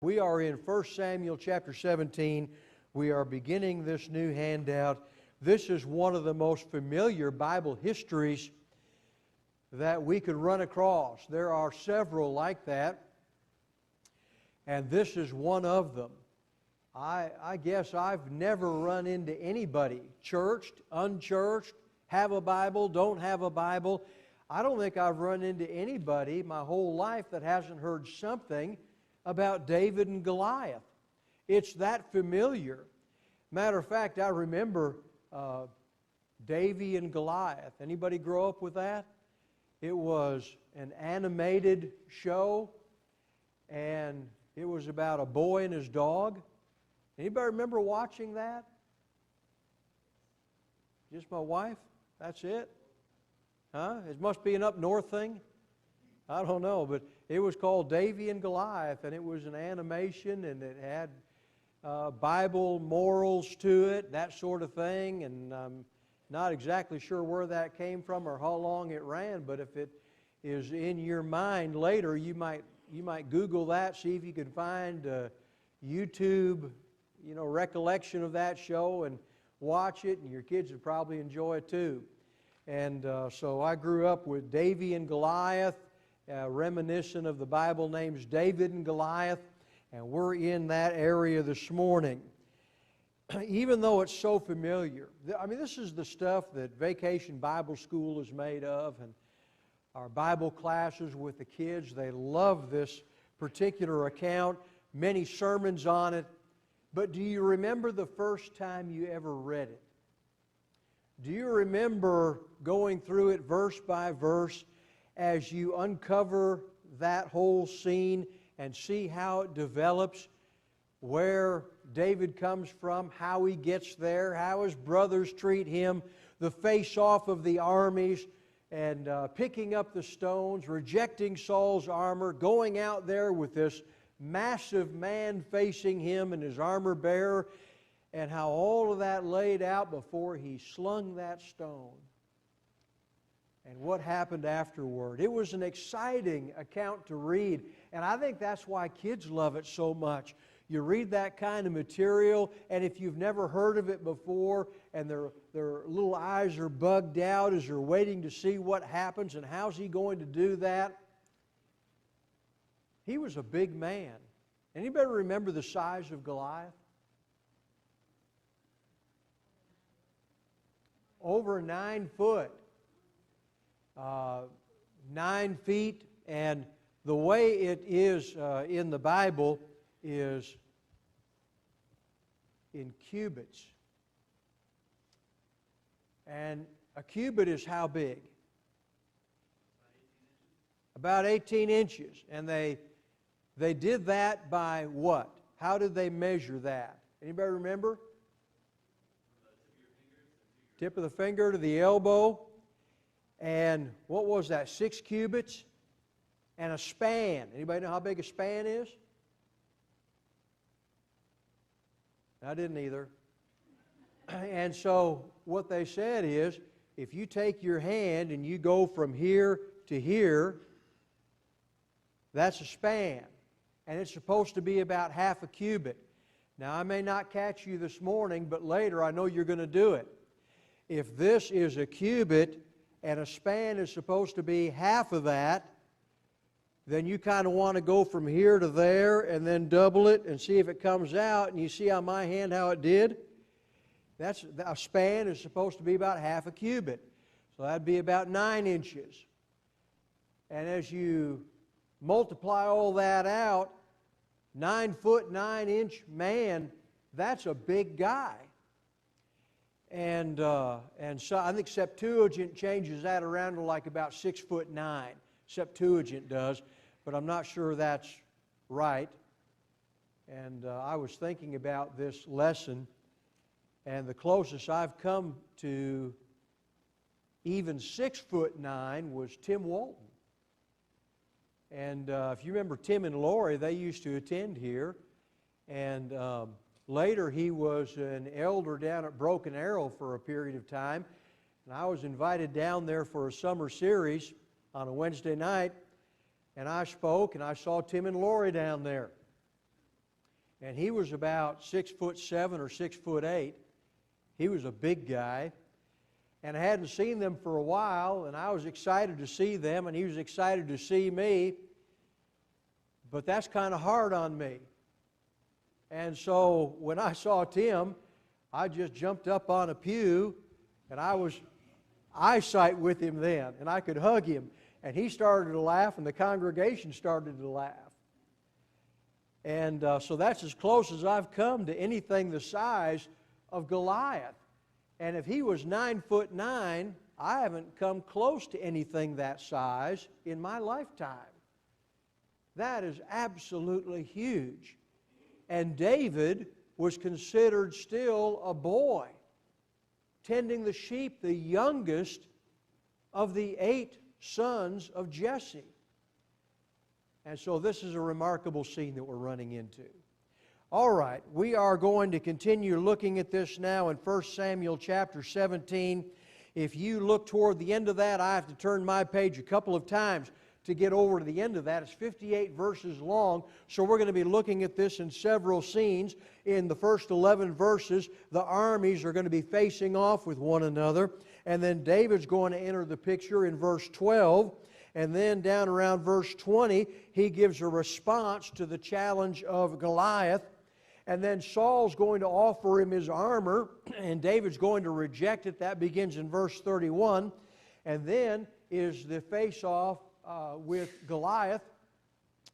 We are in 1 Samuel chapter 17. We are beginning this new handout. This is one of the most familiar Bible histories that we could run across. There are several like that, and this is one of them. I guess I've never run into anybody, churched, unchurched, have a Bible, don't have a Bible. I don't think I've run into anybody my whole life that hasn't heard something about David and Goliath. It's that familiar. Matter of fact, I remember Davy and Goliath. Anybody grow up with that? It was an animated show, and it was about a boy and his dog. Anybody remember watching that? Just my wife? That's it? Huh? It must be an up north thing. I don't know, but it was called Davy and Goliath, and it was an animation, and it had Bible morals to it, that sort of thing, and I'm not exactly sure where that came from or how long it ran, but if it is in your mind later, you might Google that, see if you can find YouTube, recollection of that show and watch it, and your kids would probably enjoy it too. And so I grew up with Davy and Goliath, reminiscent of the Bible names David and Goliath, and we're in that area this morning. Even though it's so familiar, this is the stuff that Vacation Bible School is made of, and our Bible classes with the kids, they love this particular account, many sermons on it. But do you remember the first time you ever read it? Do you remember going through it verse by verse as you uncover that whole scene and see how it develops, where David comes from, how he gets there, how his brothers treat him, the face-off of the armies, and picking up the stones, rejecting Saul's armor, going out there with this massive man facing him and his armor bearer, and how all of that laid out before he slung that stone. And what happened afterward. It was an exciting account to read, and I think that's why kids love it so much. You read that kind of material, and if you've never heard of it before, and their little eyes are bugged out as they're waiting to see what happens and how's he going to do that. He was a big man. Anybody remember the size of Goliath? Over 9 foot. 9 feet, and the way it is in the Bible is in cubits. And a cubit is how big? About 18 inches. And they did that by what? How did they measure that? Anybody remember? Tip of the finger to the elbow. And what was that? 6 cubits and a span. Anybody know how big a span is? I didn't either. And so what they said is, if you take your hand and you go from here to here, that's a span. And it's supposed to be about half a cubit. Now, I may not catch you this morning, but later I know you're going to do it. If this is a cubit and a span is supposed to be half of that, then you kind of want to go from here to there and then double it and see if it comes out. And you see on my hand how it did? That's a span is supposed to be about half a cubit. So that'd be about 9 inches. And as you multiply all that out, 9 foot, 9 inch man, that's a big guy. And so I think Septuagint changes that around to like about 6'9". Septuagint does, but I'm not sure that's right. And I was thinking about this lesson, and the closest I've come to even 6'9" was Tim Walton. And if you remember Tim and Lori, they used to attend here, and later he was an elder down at Broken Arrow for a period of time, and I was invited down there for a summer series on a Wednesday night, and I spoke, and I saw Tim and Lori down there. And he was about 6'7" or 6'8". He was a big guy. And I hadn't seen them for a while, and I was excited to see them, and he was excited to see me. But that's kind of hard on me. And so when I saw Tim, I just jumped up on a pew, and I was eyesight with him then, and I could hug him. And he started to laugh, and the congregation started to laugh. And so that's as close as I've come to anything the size of Goliath. And if he was 9'9", I haven't come close to anything that size in my lifetime. That is absolutely huge. And David was considered still a boy, tending the sheep, the youngest of the 8 sons of Jesse. And so this is a remarkable scene that we're running into. All right, we are going to continue looking at this now in 1 Samuel chapter 17. If you look toward the end of that, I have to turn my page a couple of times to get over to the end of that. It's 58 verses long, so we're going to be looking at this in several scenes. In the first 11 verses, the armies are going to be facing off with one another, and then David's going to enter the picture in verse 12. And then down around verse 20, he gives a response to the challenge of Goliath. And then Saul's going to offer him his armor, and David's going to reject it. That begins in verse 31. And then is the face-off with Goliath,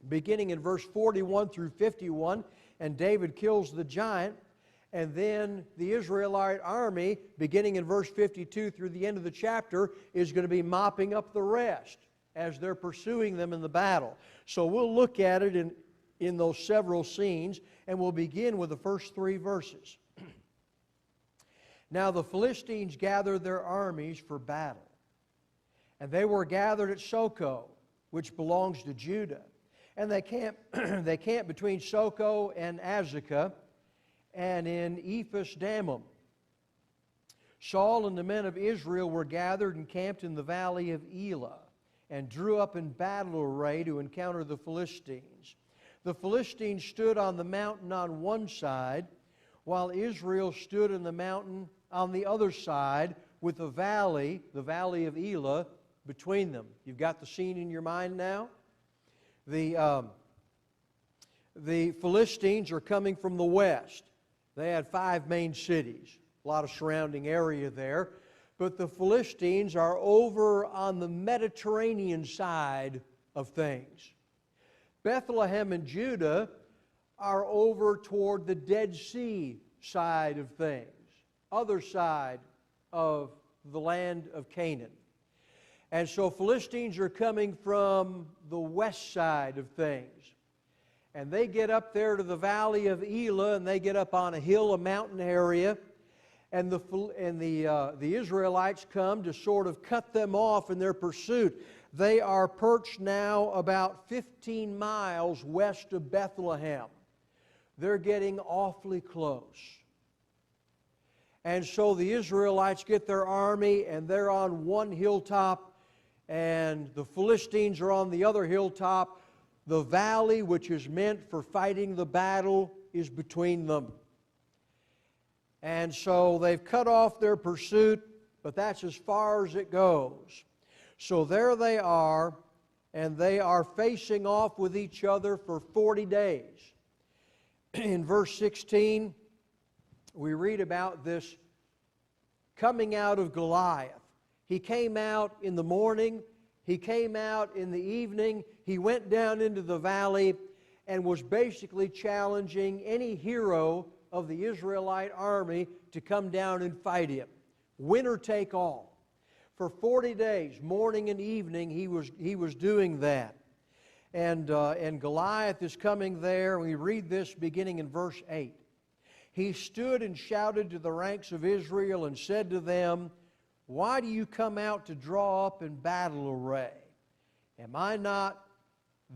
beginning in verse 41 through 51. And David kills the giant. And then the Israelite army, beginning in verse 52 through the end of the chapter, is going to be mopping up the rest as they're pursuing them in the battle. So we'll look at it in those several scenes, and we'll begin with the first 3 verses. Now the Philistines gathered their armies for battle, and they were gathered at Soko, which belongs to Judah. And they camped between Soko and Azekah, and in Ephes Dammim. Saul and the men of Israel were gathered and camped in the valley of Elah, and drew up in battle array to encounter the Philistines. The Philistines stood on the mountain on one side, while Israel stood in the mountain on the other side, with the valley of Elah, between them. You've got the scene in your mind now? The Philistines are coming from the west. They had 5 main cities, a lot of surrounding area there. But the Philistines are over on the Mediterranean side of things. Bethlehem and Judah are over toward the Dead Sea side of things, other side of the land of Canaan. And so Philistines are coming from the west side of things. And they get up there to the valley of Elah, and they get up on a hill, a mountain area. And the Israelites come to sort of cut them off in their pursuit. They are perched now about 15 miles west of Bethlehem. They're getting awfully close. And so the Israelites get their army, and they're on one hilltop, and the Philistines are on the other hilltop. The valley, which is meant for fighting the battle, is between them. And so they've cut off their pursuit, but that's as far as it goes. So there they are, and they are facing off with each other for 40 days. In verse 16, we read about this coming out of Goliath. He came out in the morning, he came out in the evening, he went down into the valley and was basically challenging any hero of the Israelite army to come down and fight him. Win or take all. For 40 days, morning and evening, he was doing that. And Goliath is coming there. We read this beginning in verse 8. He stood and shouted to the ranks of Israel and said to them, "Why do you come out to draw up in battle array? Am I not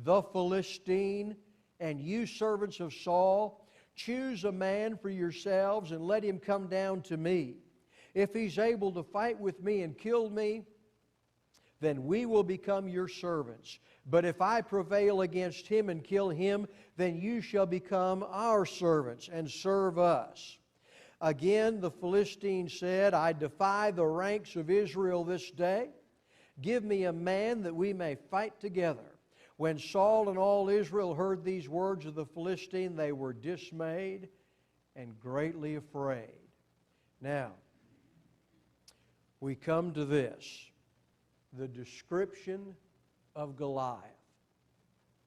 the Philistine, and you servants of Saul? Choose a man for yourselves and let him come down to me. If he's able to fight with me and kill me, then we will become your servants. But if I prevail against him and kill him, then you shall become our servants and serve us." Again, the Philistine said, "I defy the ranks of Israel this day. Give me a man that we may fight together." When Saul and all Israel heard these words of the Philistine, they were dismayed and greatly afraid. Now, we come to this, the description of Goliath.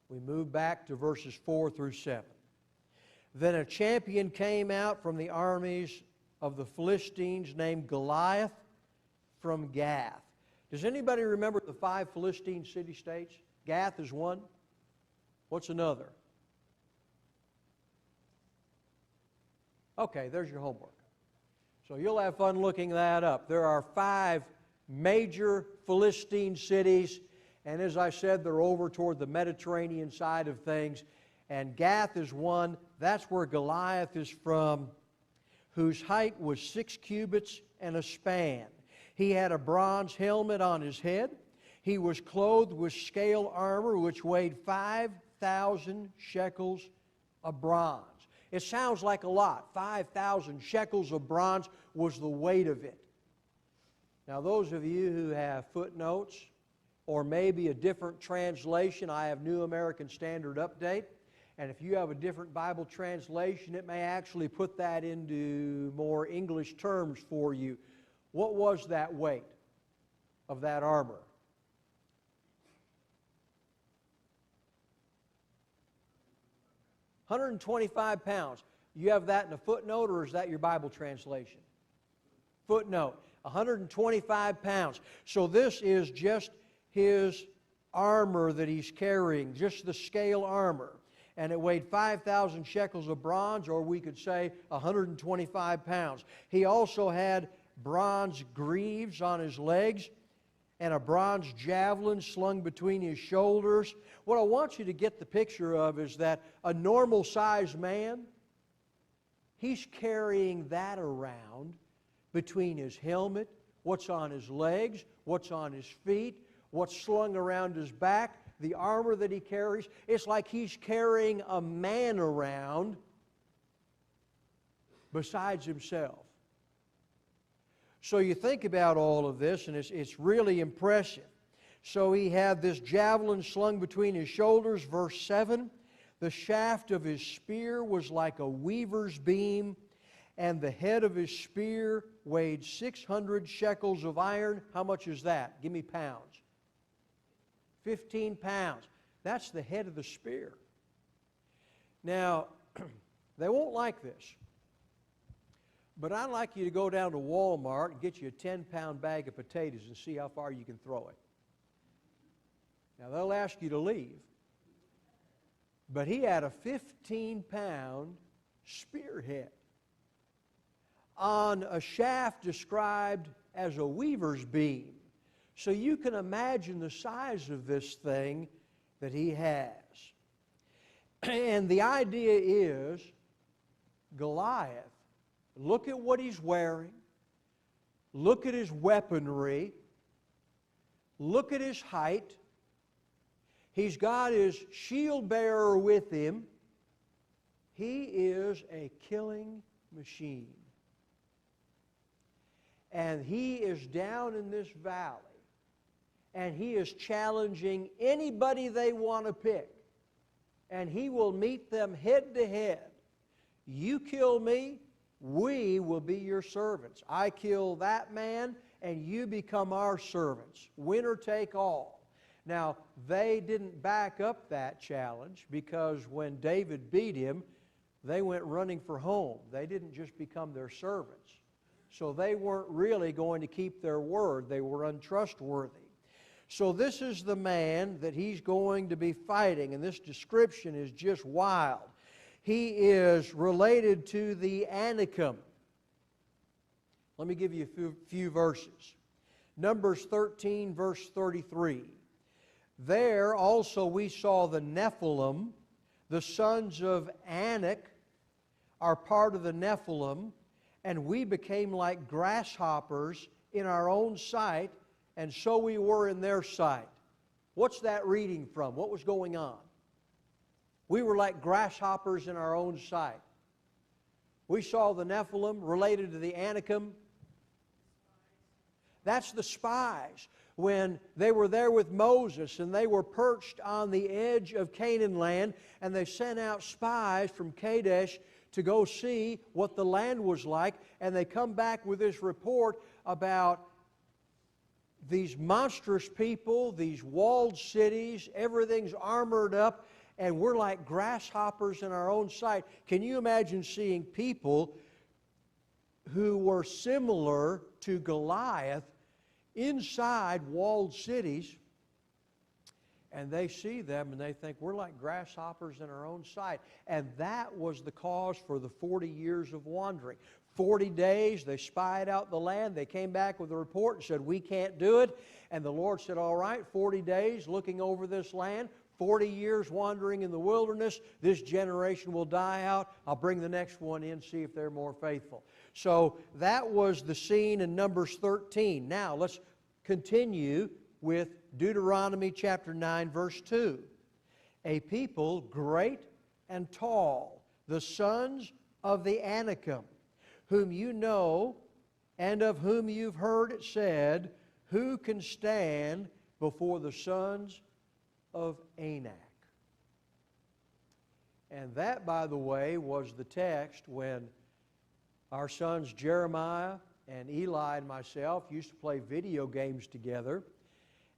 We move back to verses 4 through 7. "Then a champion came out from the armies of the Philistines named Goliath from Gath." Does anybody remember the 5 Philistine city-states? Gath is one. What's another? Okay, there's your homework. So you'll have fun looking that up. There are 5 major Philistine cities, and as I said, they're over toward the Mediterranean side of things. And Gath is one. That's where Goliath is from, whose height was 6 cubits and a span. He had a bronze helmet on his head. He was clothed with scale armor, which weighed 5,000 shekels of bronze. It sounds like a lot. 5,000 shekels of bronze was the weight of it. Now, those of you who have footnotes, or maybe a different translation, I have New American Standard Update. And if you have a different Bible translation, it may actually put that into more English terms for you. What was that weight of that armor? 125 pounds. You have that in a footnote, or is that your Bible translation? Footnote. 125 pounds. So this is just his armor that he's carrying, just the scale armor. And it weighed 5,000 shekels of bronze, or we could say 125 pounds. He also had bronze greaves on his legs and a bronze javelin slung between his shoulders. What I want you to get the picture of is that a normal-sized man, he's carrying that around between his helmet, what's on his legs, what's on his feet, what's slung around his back, the armor that he carries. It's like he's carrying a man around besides himself. So you think about all of this, and it's really impressive. So he had this javelin slung between his shoulders, verse 7. The shaft of his spear was like a weaver's beam, and the head of his spear weighed 600 shekels of iron. How much is that? Give me pounds. 15 pounds. That's the head of the spear. Now, they won't like this. But I'd like you to go down to Walmart and get you a 10-pound bag of potatoes and see how far you can throw it. Now, they'll ask you to leave. But he had a 15-pound spearhead on a shaft described as a weaver's beam. So you can imagine the size of this thing that he has. And the idea is Goliath, look at what he's wearing. Look at his weaponry. Look at his height. He's got his shield bearer with him. He is a killing machine. And he is down in this valley. And he is challenging anybody they want to pick. And he will meet them head to head. You kill me, we will be your servants. I kill that man, and you become our servants. Winner take all. Now, they didn't back up that challenge, because when David beat him, they went running for home. They didn't just become their servants. So they weren't really going to keep their word. They were untrustworthy. So this is the man that he's going to be fighting, and this description is just wild. He is related to the Anakim. Let me give you a few verses. Numbers 13, verse 33. There also we saw the Nephilim, the sons of Anak, are part of the Nephilim, and we became like grasshoppers in our own sight, and so we were in their sight. What's that reading from? What was going on? We were like grasshoppers in our own sight. We saw the Nephilim related to the Anakim. That's the spies. When they were there with Moses and they were perched on the edge of Canaan land, and they sent out spies from Kadesh to go see what the land was like, and they come back with this report about these monstrous people, these walled cities, everything's armored up, and we're like grasshoppers in our own sight. Can you imagine seeing people who were similar to Goliath inside walled cities, and they see them and they think we're like grasshoppers in our own sight? And that was the cause for the 40 years of wandering. 40 days, they spied out the land. They came back with a report and said, we can't do it. And the Lord said, all right, 40 days looking over this land, 40 years wandering in the wilderness. This generation will die out. I'll bring the next one in, see if they're more faithful. So that was the scene in Numbers 13. Now let's continue with Deuteronomy chapter 9, verse 2. A people great and tall, the sons of the Anakim, whom you know and of whom you've heard it said, who can stand before the sons of Anak? And that, by the way, was the text when our sons Jeremiah and Eli and myself used to play video games together,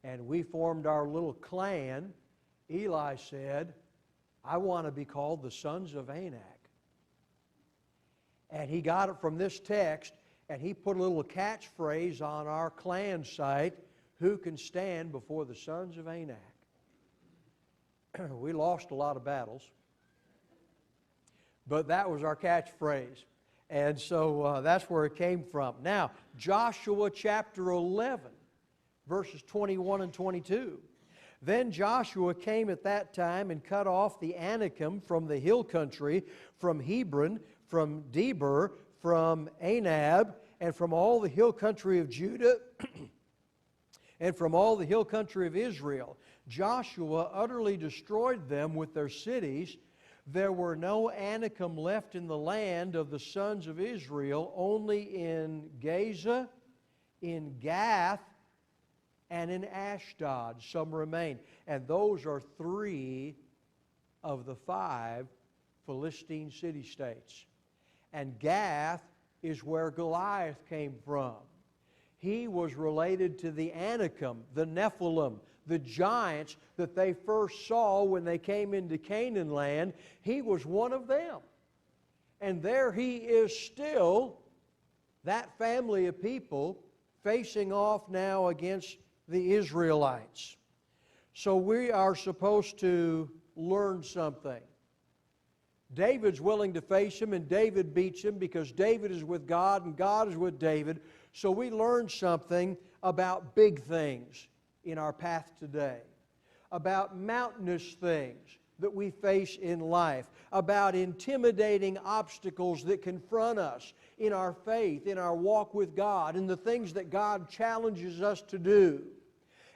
and we formed our little clan. Eli said, I want to be called the sons of Anak. And he got it from this text, and he put a little catchphrase on our clan site, who can stand before the sons of Anak? We lost a lot of battles, but that was our catchphrase. And so that's where it came from. Now, Joshua chapter 11, verses 21 and 22. Then Joshua came at that time and cut off the Anakim from the hill country, from Hebron, from Debir, from Anab, and from all the hill country of Judah, and from all the hill country of Israel. Joshua utterly destroyed them with their cities. There were no Anakim left in the land of the sons of Israel, only in Gaza, in Gath, and in Ashdod some remain. And those are 3 of the 5 Philistine city-states. And Gath is where Goliath came from. He was related to the Anakim, the Nephilim, the giants that they first saw when they came into Canaan land. He was one of them. And there he is still, that family of people, facing off now against the Israelites. So we are supposed to learn something. David's willing to face him, and David beats him because David is with God and God is with David. So we learn something about big things in our path today, about mountainous things that we face in life, about intimidating obstacles that confront us in our faith, in our walk with God, in the things that God challenges us to do.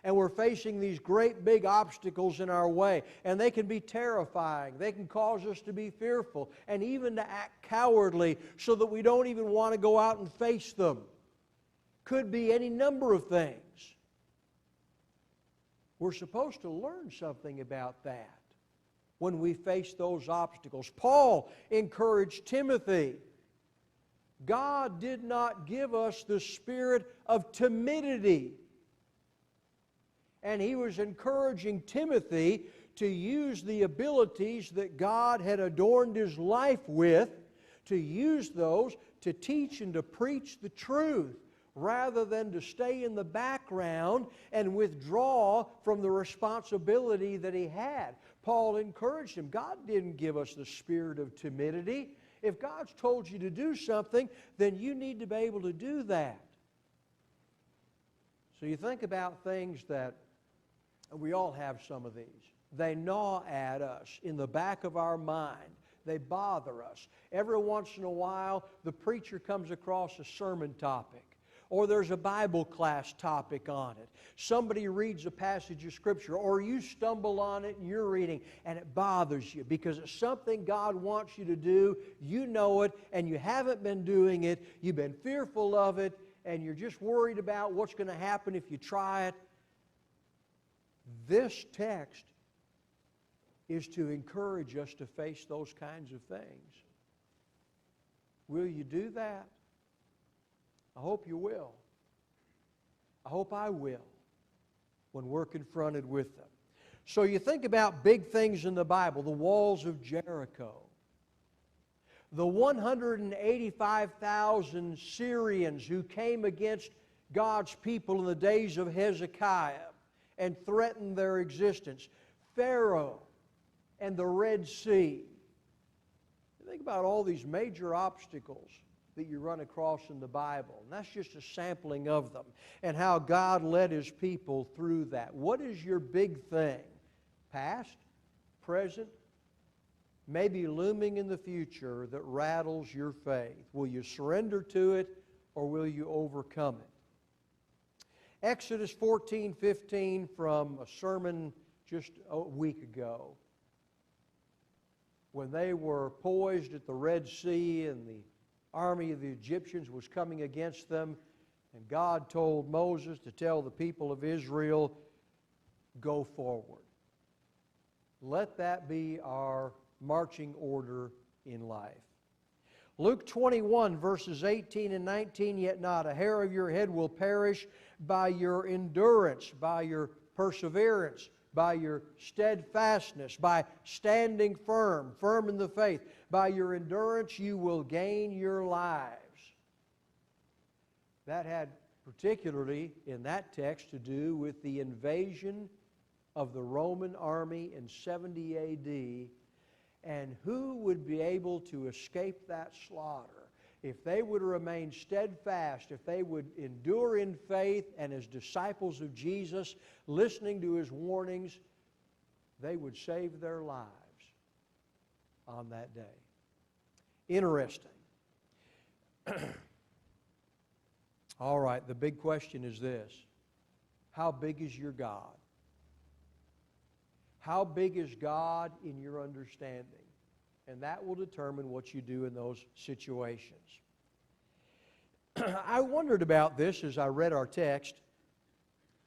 And we're facing these great big obstacles in our way, and they can be terrifying. They can cause us to be fearful and even to act cowardly so that we don't even want to go out and face them. Could be any number of things. We're supposed to learn something about that when we face those obstacles. Paul encouraged Timothy. God did not give us the spirit of timidity. And he was encouraging Timothy to use the abilities that God had adorned his life with, to use those to teach and to preach the truth, rather than to stay in the background and withdraw from the responsibility that he had. Paul encouraged him. God didn't give us the spirit of timidity. If God's told you to do something, then you need to be able to do that. So you think about things that, we all have some of these. They gnaw at us in the back of our mind. They bother us. Every once in a while, the preacher comes across a sermon topic, or there's a Bible class topic on it. Somebody reads a passage of Scripture, or you stumble on it and you're reading, and it bothers you because it's something God wants you to do. You know it, and you haven't been doing it. You've been fearful of it, and you're just worried about what's going to happen if you try it. This text is to encourage us to face those kinds of things. Will you do that? I hope you will. I hope I will when we're confronted with them. So you think about big things in the Bible, the walls of Jericho, the 185,000 Syrians who came against God's people in the days of Hezekiah and threatened their existence, Pharaoh and the Red Sea. Think about all these major obstacles that you run across in the Bible. And that's just a sampling of them and how God led His people through that. What is your big thing? Past, present, maybe looming in the future that rattles your faith. Will you surrender to it or will you overcome it? Exodus 14:15 from a sermon just a week ago, when they were poised at the Red Sea and the army of the Egyptians was coming against them, and God told Moses to tell the people of Israel, go forward. Let that be our marching order in life. Luke 21, verses 18 and 19, yet not a hair of your head will perish by your endurance, by your perseverance, by your steadfastness, by standing firm in the faith. By your endurance you will gain your lives. That had particularly in that text to do with the invasion of the Roman army in 70 A.D. and who would be able to escape that slaughter. If they would remain steadfast, if they would endure in faith and as disciples of Jesus, listening to His warnings, they would save their lives on that day. Interesting. All right, the big question is this. How big is your God? How big is God in your understanding? And that will determine what you do in those situations. I wondered about this as I read our text.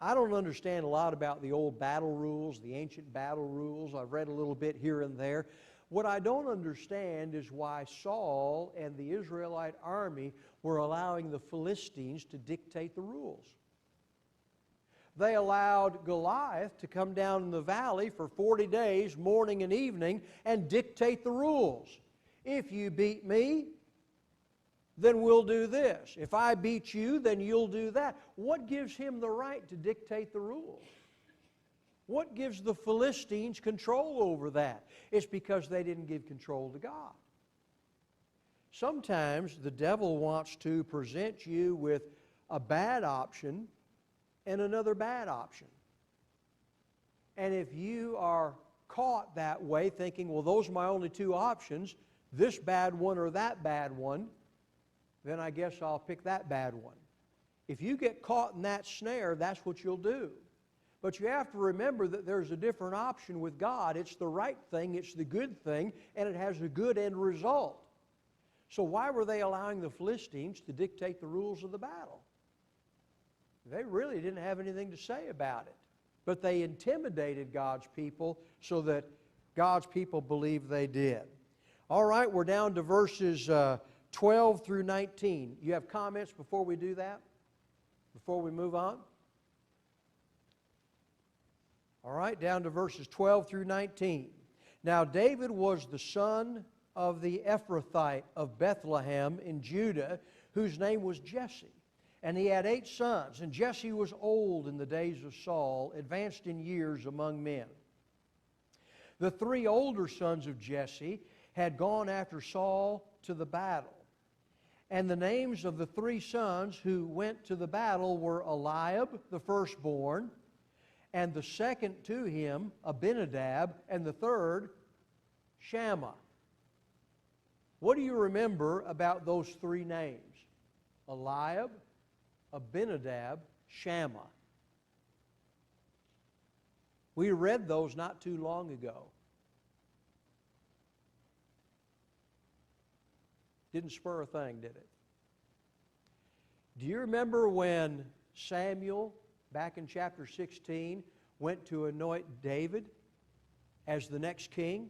I don't understand a lot about the old battle rules, the ancient battle rules. I've read a little bit here and there. What I don't understand is why Saul and the Israelite army were allowing the Philistines to dictate the rules. They allowed Goliath to come down in the valley for 40 days, morning and evening, and dictate the rules. If you beat me, then we'll do this. If I beat you, then you'll do that. What gives him the right to dictate the rules? What gives the Philistines control over that? It's because they didn't give control to God. Sometimes the devil wants to present you with a bad option and another bad option. And if you are caught that way, thinking, well, those are my only two options, this bad one or that bad one, then I guess I'll pick that bad one. If you get caught in that snare, that's what you'll do. But you have to remember that there's a different option with God. It's the right thing, it's the good thing, and it has a good end result. So why were they allowing the Philistines to dictate the rules of the battle? They really didn't have anything to say about it. But they intimidated God's people so that God's people believed they did. All right, we're down to verses 12 through 19. You have comments before we do that? Before we move on? All right, down to verses 12 through 19. Now David was the son of the Ephrathite of Bethlehem in Judah, whose name was Jesse. And he had 8 sons, and Jesse was old in the days of Saul, advanced in years among men. The 3 older sons of Jesse had gone after Saul to the battle. And the names of the 3 sons who went to the battle were Eliab, the firstborn, and the second to him, Abinadab, and the third, Shammah. What do you remember about those 3 names? Eliab, Abinadab, Shammah. We read those not too long ago. Didn't spur a thing, did it? Do you remember when Samuel, back in chapter 16, went to anoint David as the next king?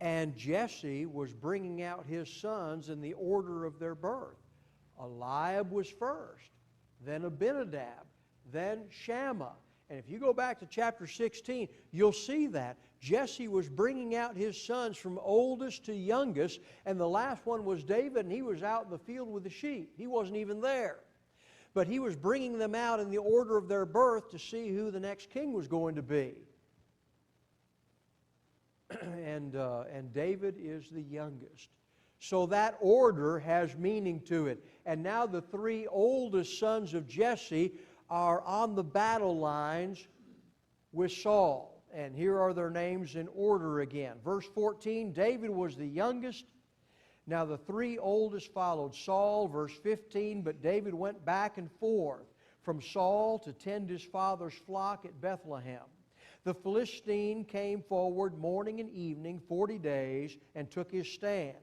And Jesse was bringing out his sons in the order of their birth. Eliab was first, then Abinadab, then Shammah. And if you go back to chapter 16, you'll see that. Jesse was bringing out his sons from oldest to youngest, and the last one was David, and he was out in the field with the sheep. He wasn't even there. But he was bringing them out in the order of their birth to see who the next king was going to be. And David is the youngest. So that order has meaning to it. And now the three oldest sons of Jesse are on the battle lines with Saul. And here are their names in order again. Verse 14, David was the youngest. Now the three oldest followed Saul. Verse 15, but David went back and forth from Saul to tend his father's flock at Bethlehem. The Philistine came forward morning and evening 40 days and took his stand.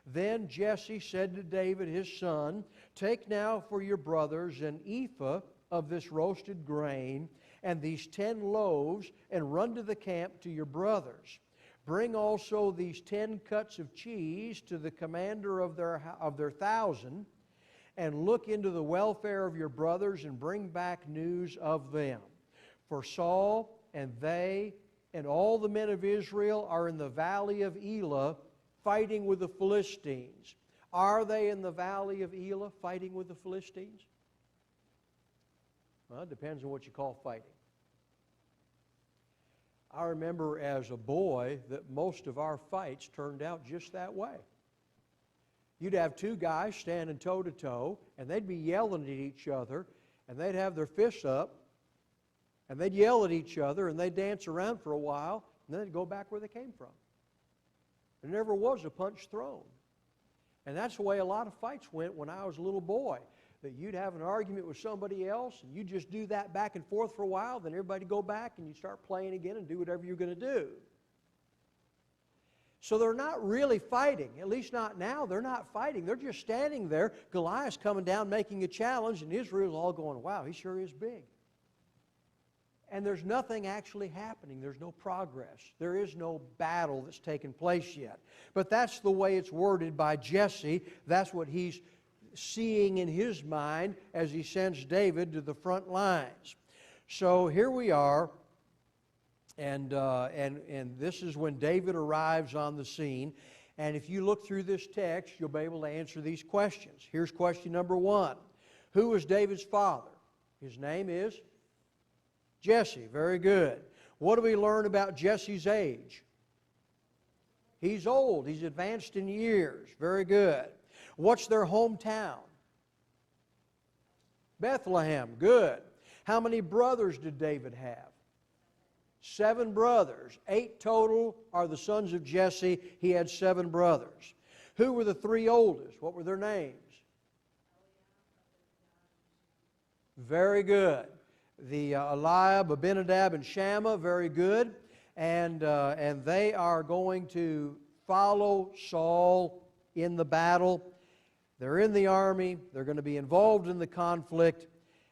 Then Jesse said to David his son, take now for your brothers an ephah of this roasted grain and these 10 loaves, and run to the camp to your brothers. Bring also these 10 cuts of cheese to the commander of their 1,000, and look into the welfare of your brothers and bring back news of them. For Saul and they and all the men of Israel are in the valley of Elah fighting with the Philistines. Are they in the valley of Elah fighting with the Philistines? Well, it depends on what you call fighting. I remember as a boy that most of our fights turned out just that way. You'd have two guys standing toe to toe, and they'd be yelling at each other, and they'd have their fists up, and they'd yell at each other, and they'd dance around for a while, and then they'd go back where they came from. There never was a punch thrown. And that's the way a lot of fights went when I was a little boy. That you'd have an argument with somebody else, and you just do that back and forth for a while, then everybody go back and you start playing again and do whatever you're going to do. So they're not really fighting, at least not now. They're not fighting. They're just standing there. Goliath's coming down making a challenge, and Israel's all going, wow, he sure is big. And there's nothing actually happening. There's no progress. There is no battle that's taken place yet. But that's the way it's worded by Jesse. That's what he's seeing in his mind as he sends David to the front lines. So here we are, and this is when David arrives on the scene. And if you look through this text, you'll be able to answer these questions. Here's question number 1. Who was David's father? His name is Jesse. Very good. What do we learn about Jesse's age? He's old. He's advanced in years. Very good. What's their hometown? Bethlehem. Good. How many brothers did David have? 7 brothers. 8 total are the sons of Jesse. He had 7 brothers. Who were the 3 oldest? What were their names? Very good. The Eliab, Abinadab, and Shammah. Very good. And they are going to follow Saul in the battle. They're in the army. They're going to be involved in the conflict.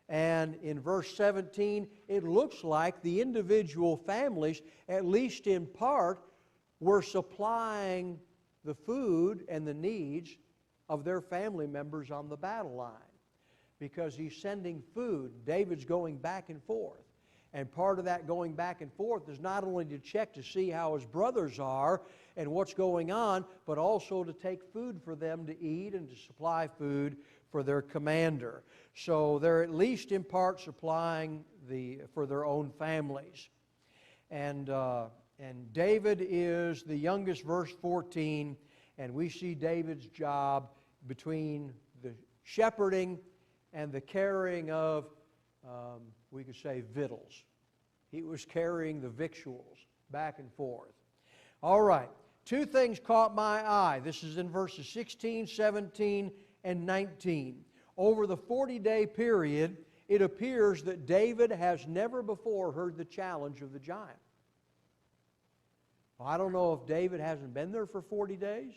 And in verse 17, it looks like the individual families, at least in part, were supplying the food and the needs of their family members on the battle line. Because he's sending food. David's going back and forth. And part of that going back and forth is not only to check to see how his brothers are and what's going on, but also to take food for them to eat and to supply food for their commander. So they're at least in part supplying for their own families. And David is the youngest, verse 14, and we see David's job between the shepherding and the carrying of, we could say, victuals. He was carrying the victuals back and forth. All right, 2 things caught my eye. This is in verses 16, 17, and 19. over the 40-day period, it appears that David has never before heard the challenge of the giant. Well, I don't know if David hasn't been there for 40 days,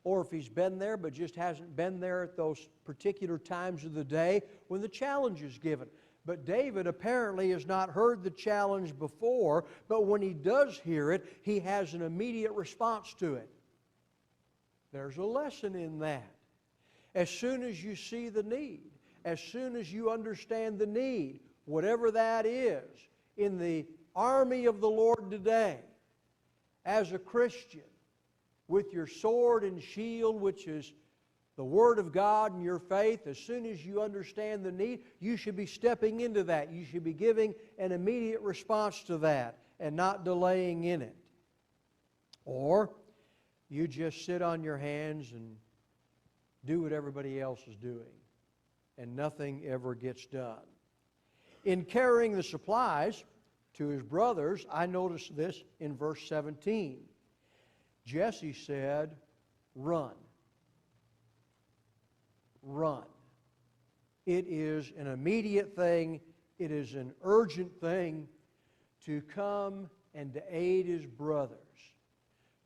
or if he's been there but just hasn't been there at those particular times of the day when the challenge is given. But David apparently has not heard the challenge before, but when he does hear it, he has an immediate response to it. There's a lesson in that. As soon as you see the need, as soon as you understand the need, whatever that is, in the army of the Lord today, as a Christian, with your sword and shield, which is the Word of God and your faith, as soon as you understand the need, you should be stepping into that. You should be giving an immediate response to that and not delaying in it. Or you just sit on your hands and do what everybody else is doing, and nothing ever gets done. In carrying the supplies to his brothers, I noticed this in verse 17. Jesse said, "Run. Run." It is an immediate thing. It is an urgent thing to come and to aid his brothers,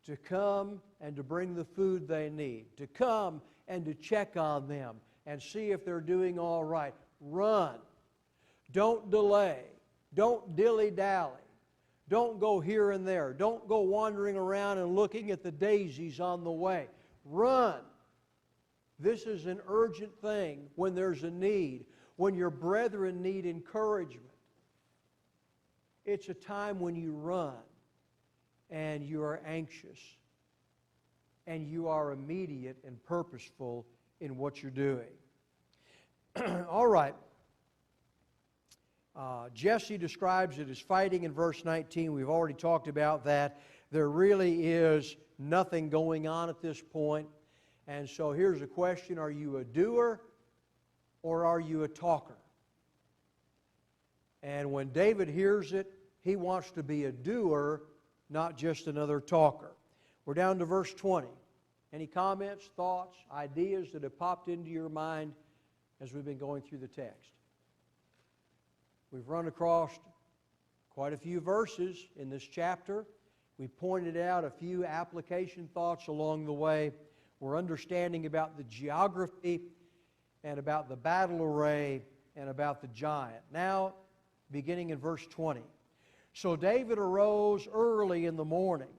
to come and to bring the food they need, to come and to check on them and see if they're doing all right. Run. Don't delay. Don't dilly-dally. Don't go here and there. Don't go wandering around and looking at the daisies on the way. Run. This is an urgent thing when there's a need, when your brethren need encouragement. It's a time when you run and you are anxious and you are immediate and purposeful in what you're doing. All right. Jesse describes it as fighting in verse 19. We've already talked about that. There really is nothing going on at this point. And so here's a question. Are you a doer or are you a talker? And when David hears it, he wants to be a doer, not just another talker. We're down to verse 20. Any comments, thoughts, ideas that have popped into your mind as we've been going through the text? We've run across quite a few verses in this chapter. We pointed out a few application thoughts along the way. We're understanding about the geography and about the battle array and about the giant. Now, beginning in verse 20. So David arose early in the morning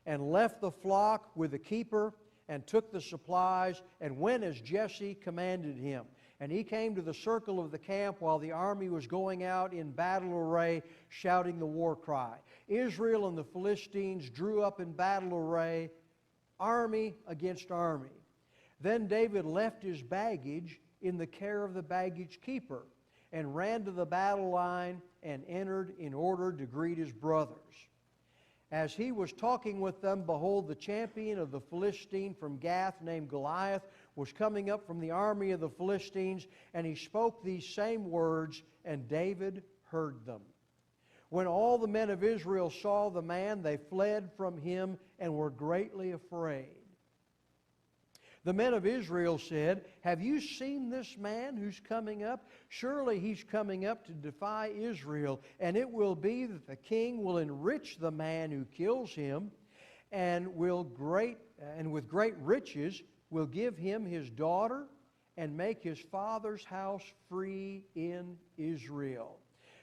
and left the flock with the keeper and took the supplies and went as Jesse commanded him. And he came to the circle of the camp while the army was going out in battle array, shouting the war cry. Israel and the Philistines drew up in battle array, army against army. Then David left his baggage in the care of the baggage keeper and ran to the battle line and entered in order to greet his brothers. As he was talking with them, behold, the champion of the Philistine from Gath, named Goliath, was coming up from the army of the Philistines, and he spoke these same words, and David heard them. When all the men of Israel saw the man, they fled from him and were greatly afraid. The men of Israel said, "Have you seen this man who's coming up? Surely he's coming up to defy Israel, and it will be that the king will enrich the man who kills him, and with great riches will give him his daughter and make his father's house free in Israel."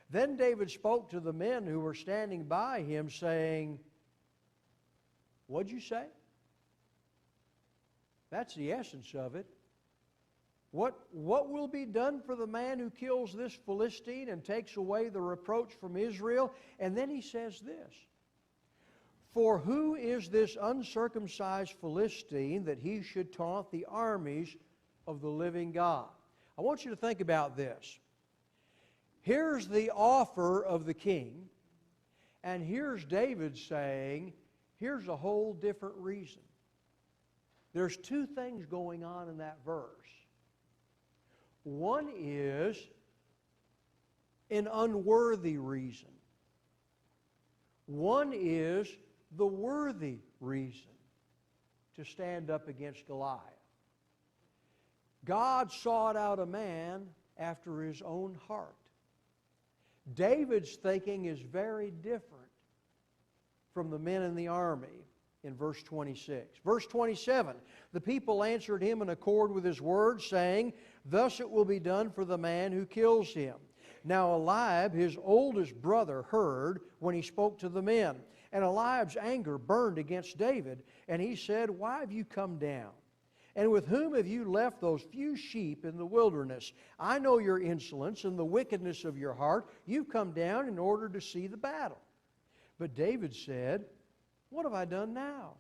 Then David spoke to the men who were standing by him, saying, "What'd you say?" That's the essence of it. What will be done for the man who kills this Philistine and takes away the reproach from Israel? And then he says this, "For who is this uncircumcised Philistine that he should taunt the armies of the living God?" I want you to think about this. Here's the offer of the king, and here's David saying, here's a whole different reason. There's two things going on in that verse. One is an unworthy reason. One is the worthy reason to stand up against Goliath. God sought out a man after His own heart. David's thinking is very different from the men in the army in verse 26. Verse 27, the people answered him in accord with his words, saying, "Thus it will be done for the man who kills him." Now Eliab, his oldest brother, heard when he spoke to the men. And Eliab's anger burned against David, and he said, "Why have you come down? And with whom have you left those few sheep in the wilderness? I know your insolence and the wickedness of your heart. You've come down in order to see the battle." But David said, "What have I done now?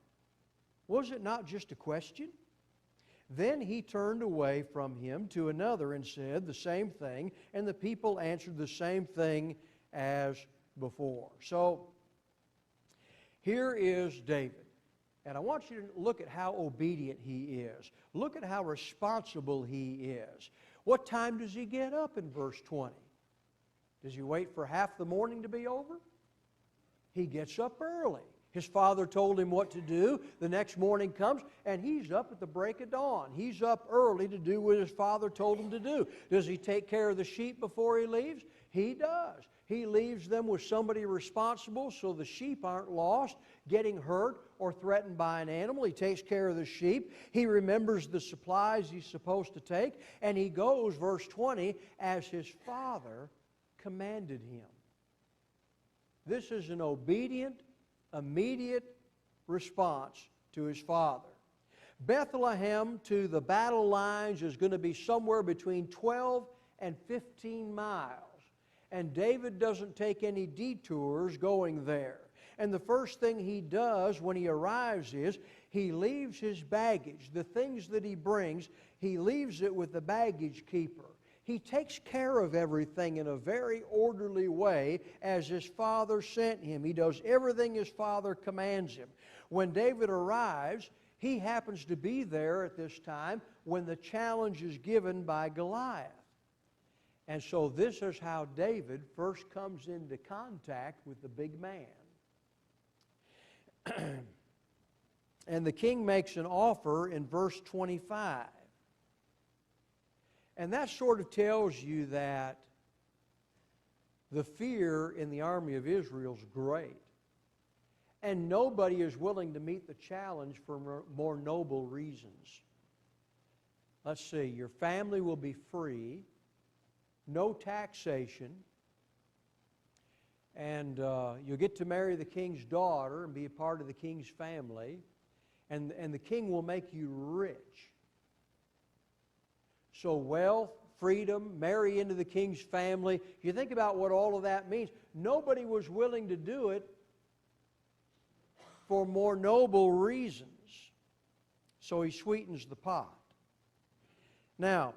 Was it not just a question?" Then he turned away from him to another and said the same thing, and the people answered the same thing as before. So here is David. And I want you to look at how obedient he is. Look at how responsible he is. What time does he get up in verse 20? Does he wait for half the morning to be over? He gets up early. His father told him what to do. The next morning comes, and he's up at the break of dawn. He's up early to do what his father told him to do. Does he take care of the sheep before he leaves? He does. He leaves them with somebody responsible so the sheep aren't lost, getting hurt, or threatened by an animal. He takes care of the sheep. He remembers the supplies he's supposed to take, and he goes, verse 20, as his father commanded him. This is an obedient, immediate response to his father. Bethlehem to the battle lines is going to be somewhere between 12 and 15 miles. And David doesn't take any detours going there. And the first thing he does when he arrives is he leaves his baggage, the things that he brings, he leaves it with the baggage keeper. He takes care of everything in a very orderly way as his father sent him. He does everything his father commands him. When David arrives, he happens to be there at this time when the challenge is given by Goliath. And so this is how David first comes into contact with the big man. And the king makes an offer in verse 25. And that sort of tells you that the fear in the army of Israel is great. And nobody is willing to meet the challenge for more noble reasons. Let's see, your family will be free, no taxation, and you'll get to marry the king's daughter and be a part of the king's family, and the king will make you rich. So wealth, freedom, marry into the king's family. If you think about what all of that means, nobody was willing to do it for more noble reasons. So he sweetens the pot. Now,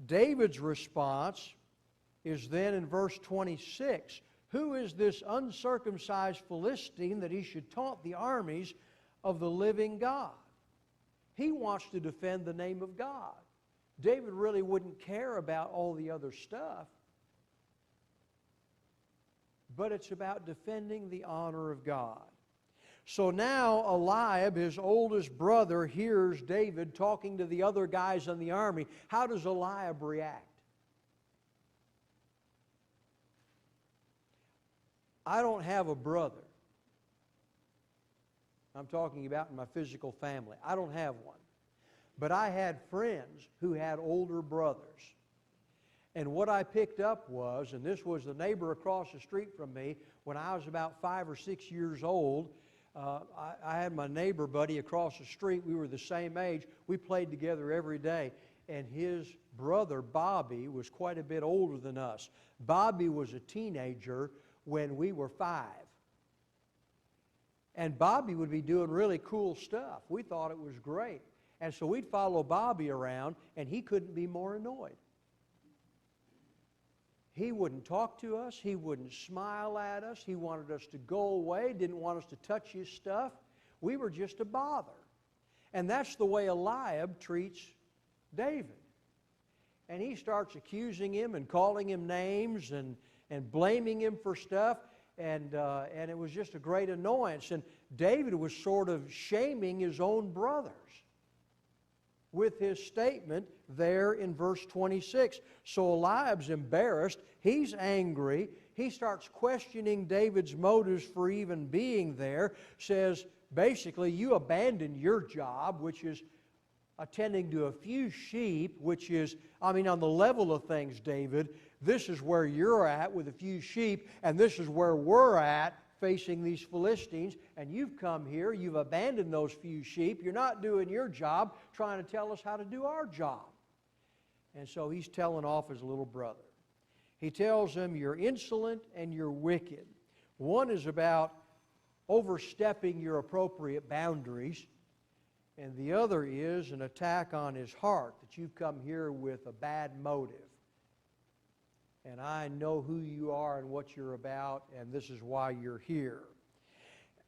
David's response is then in verse 26. Who is this uncircumcised Philistine that he should taunt the armies of the living God? He wants to defend the name of God. David really wouldn't care about all the other stuff, but it's about defending the honor of God. So now Eliab, his oldest brother, hears David talking to the other guys in the army. How does Eliab react? I don't have a brother. I'm talking about in my physical family. I don't have one. But I had friends who had older brothers. And what I picked up was, and this was the neighbor across the street from me, when I was about 5 or 6 years old, I had my neighbor buddy across the street. We were the same age. We played together every day. And his brother, Bobby, was quite a bit older than us. Bobby was a teenager when we were 5. And Bobby would be doing really cool stuff. We thought it was great. And so we'd follow Bobby around, and he couldn't be more annoyed. He wouldn't talk to us. He wouldn't smile at us. He wanted us to go away, didn't want us to touch his stuff. We were just a bother. And that's the way Eliab treats David. And he starts accusing him and calling him names and blaming him for stuff. And it was just a great annoyance. And David was sort of shaming his own brothers with his statement there in verse 26. So Eliab's embarrassed. He's angry. He starts questioning David's motives for even being there. Says, basically, you abandoned your job, which is attending to a few sheep, which is, on the level of things, David, this is where you're at with a few sheep, and this is where we're at facing these Philistines, and you've come here, you've abandoned those few sheep, you're not doing your job, trying to tell us how to do our job. And so he's telling off his little brother. He tells him, you're insolent and you're wicked. One is about overstepping your appropriate boundaries, and the other is an attack on his heart, that you've come here with a bad motive. And I know who you are and what you're about, and this is why you're here.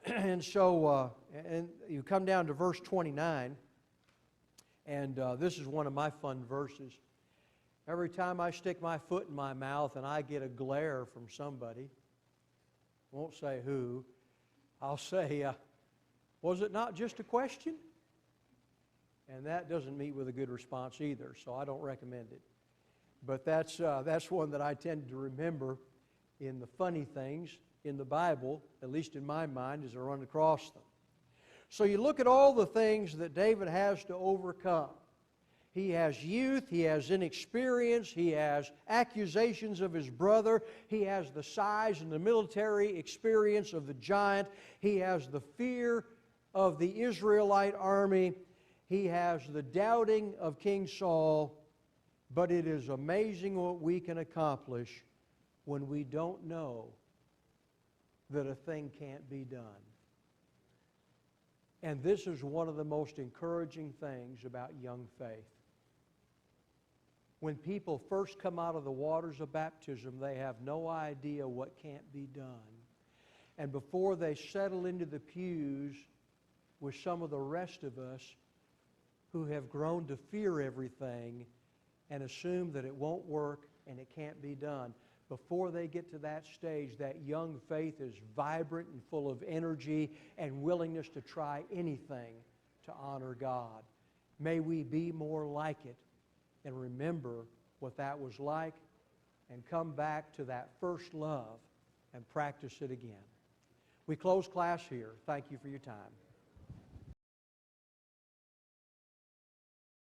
And so, and you come down to verse 29, and this is one of my fun verses. Every time I stick my foot in my mouth and I get a glare from somebody, won't say who, I'll say, was it not just a question? And that doesn't meet with a good response either, so I don't recommend it. But that's one that I tend to remember in the funny things in the Bible, at least in my mind, as I run across them. So you look at all the things that David has to overcome. He has youth, he has inexperience, he has accusations of his brother, he has the size and the military experience of the giant, he has the fear of the Israelite army, he has the doubting of King Saul. But it is amazing what we can accomplish when we don't know that a thing can't be done. And this is one of the most encouraging things about young faith. When people first come out of the waters of baptism, they have no idea what can't be done. And before they settle into the pews with some of the rest of us who have grown to fear everything, and assume that it won't work and it can't be done. Before they get to that stage, that young faith is vibrant and full of energy and willingness to try anything to honor God. May we be more like it and remember what that was like and come back to that first love and practice it again. We close class here. Thank you for your time.